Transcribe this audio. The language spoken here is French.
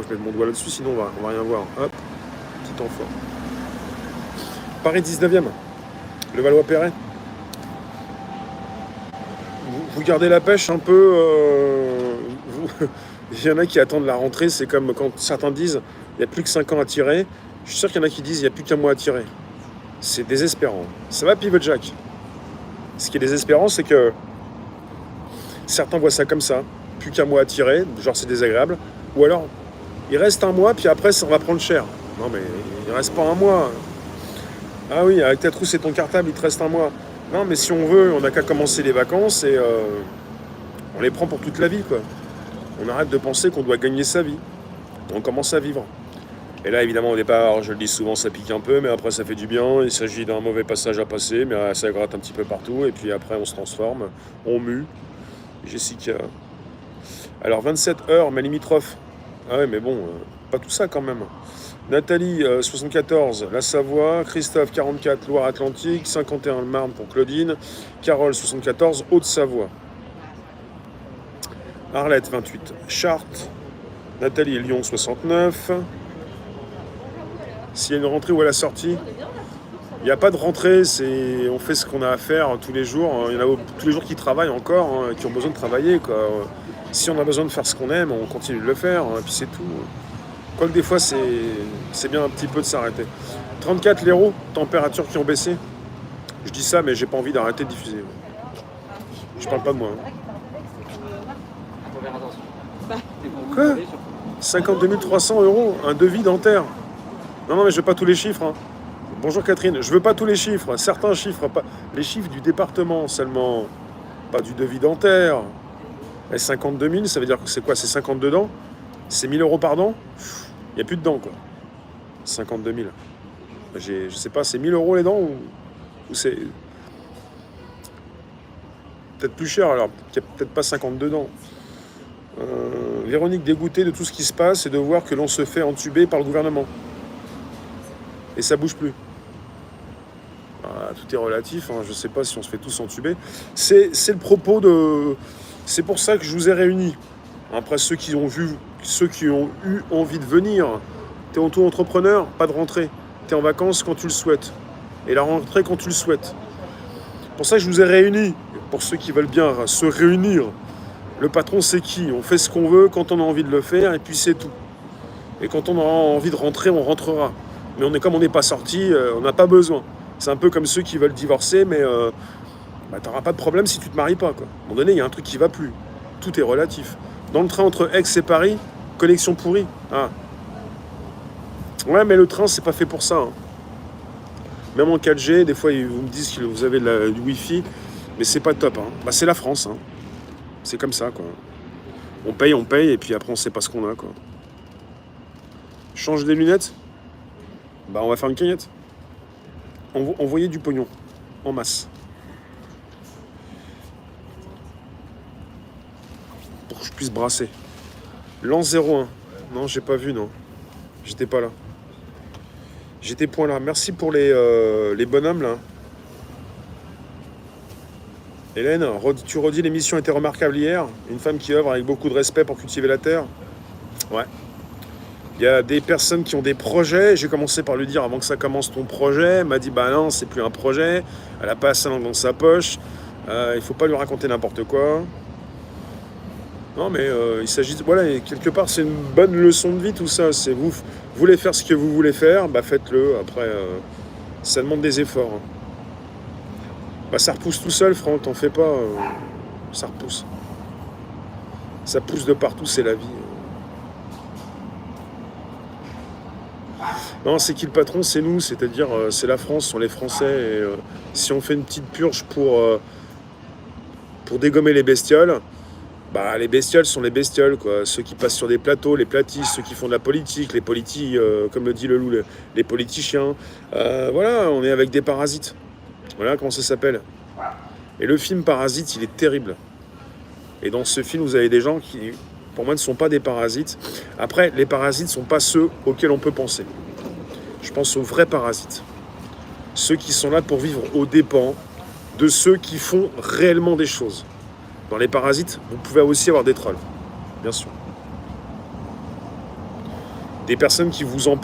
pas que je mette mon doigt là-dessus, sinon on va rien voir. Hop, petit enfant. Paris 19e, le Valois-Perret. Vous gardez la pêche un peu. Il y en a qui attendent la rentrée, c'est comme quand certains disent il n'y a plus que 5 ans à tirer. Je suis sûr qu'il y en a qui disent il n'y a plus qu'un mois à tirer. C'est désespérant. Ça va, Pivot Jack. Ce qui est désespérant, c'est que certains voient ça comme ça. Plus qu'un mois à tirer, genre c'est désagréable. Ou alors, il reste un mois, puis après, ça va prendre cher. Non, mais il ne reste pas un mois. Ah oui, avec ta trousse et ton cartable, il te reste un mois. Non, mais si on veut, on n'a qu'à commencer les vacances et on les prend pour toute la vie, quoi. On arrête de penser qu'on doit gagner sa vie. On commence à vivre. Et là, évidemment, au départ, je le dis souvent, ça pique un peu, mais après, ça fait du bien. Il s'agit d'un mauvais passage à passer, mais ça gratte un petit peu partout. Et puis après, on se transforme, on mue. Jessica. Alors, 27 heures, ma limitrophe. Ah ouais, mais bon, pas tout ça quand même. Nathalie, 74, la Savoie. Christophe, 44, Loire-Atlantique. 51, le Marne pour Claudine. Carole, 74, Haute-Savoie. Arlette, 28, Chartres. Nathalie et Lyon, 69. S'il y a une rentrée ou à la sortie, il n'y a pas de rentrée, on fait ce qu'on a à faire tous les jours. Il y en a tous les jours qui travaillent encore, qui ont besoin de travailler, quoi. Si on a besoin de faire ce qu'on aime, on continue de le faire, et puis c'est tout. Quoique des fois, c'est bien un petit peu de s'arrêter. 34 l'Hérault, températures qui ont baissé. Je dis ça, mais j'ai pas envie d'arrêter de diffuser. Je parle pas de moi. Quoi ? 52 300 €, un devis dentaire. Non, mais je veux pas tous les chiffres. Hein. Bonjour Catherine, je veux pas tous les chiffres. Certains chiffres, pas les chiffres du département seulement, pas du devis dentaire. Et 52 000, ça veut dire que c'est quoi ? C'est 52 dents ? C'est 1 000 € par dent ? Il n'y a plus de dents, quoi. 52 000. Je sais pas, c'est 1 000 € les dents ou c'est peut-être plus cher alors, qu'il n'y a peut-être pas 52 dents. Véronique dégoûtée de tout ce qui se passe et de voir que l'on se fait entuber par le gouvernement. Et ça bouge plus. Ah, tout est relatif, hein. Je ne sais pas si on se fait tous entuber. C'est le propos de... C'est pour ça que je vous ai réunis. Après, ceux qui ont eu envie de venir, t'es auto-entrepreneur, pas de rentrée. T'es en vacances quand tu le souhaites. Et la rentrée quand tu le souhaites. Pour ça que je vous ai réunis. Pour ceux qui veulent bien se réunir. Le patron, c'est qui ? On fait ce qu'on veut quand on a envie de le faire, et puis c'est tout. Et quand on aura envie de rentrer, on rentrera. Mais comme on n'est pas sorti, on n'a pas besoin. C'est un peu comme ceux qui veulent divorcer, mais t'auras pas de problème si tu te maries pas, quoi. À un moment donné, il y a un truc qui va plus. Tout est relatif. Dans le train entre Aix et Paris, connexion pourrie. Ah. Ouais, mais le train, c'est pas fait pour ça. Hein. Même en 4G, des fois, vous me disent que vous avez du Wi-Fi, mais c'est pas top. Hein. C'est la France. Hein. C'est comme ça, quoi. On paye, et puis après, on sait pas ce qu'on a, quoi. Change des lunettes ? On va faire une cagnotte. Envoyer du pognon, en masse. Pour que je puisse brasser. Lance 01. Non, j'ai pas vu, non. J'étais pas là. J'étais point là. Merci pour les bonhommes, là. Hélène, tu redis, l'émission était remarquable hier. Une femme qui œuvre avec beaucoup de respect pour cultiver la terre. Ouais. Il y a des personnes qui ont des projets. J'ai commencé par lui dire, avant que ça commence ton projet, elle m'a dit, non, c'est plus un projet. Elle a pas sa langue dans sa poche. Il faut pas lui raconter n'importe quoi. Non, mais il s'agit de... Voilà, et quelque part, c'est une bonne leçon de vie, tout ça. C'est vous voulez faire ce que vous voulez faire, faites-le. Après, ça demande des efforts. Hein. Ça repousse tout seul, Franck, t'en fais pas. Ça repousse. Ça pousse de partout, c'est la vie. Non, c'est qui le patron ? C'est nous, c'est-à-dire c'est la France, ce sont les Français. Et, si on fait une petite purge pour dégommer les bestioles, les bestioles sont les bestioles, quoi. Ceux qui passent sur des plateaux, les platistes, ceux qui font de la politique, les comme le dit le loup, les politiciens. Voilà, on est avec des parasites. Voilà comment ça s'appelle. Et le film Parasite, il est terrible. Et dans ce film, vous avez des gens qui, pour moi, ne sont pas des parasites. Après, les parasites ne sont pas ceux auxquels on peut penser. Je pense aux vrais parasites. Ceux qui sont là pour vivre aux dépens de ceux qui font réellement des choses. Dans les parasites, vous pouvez aussi avoir des trolls. Bien sûr. des personnes qui vous en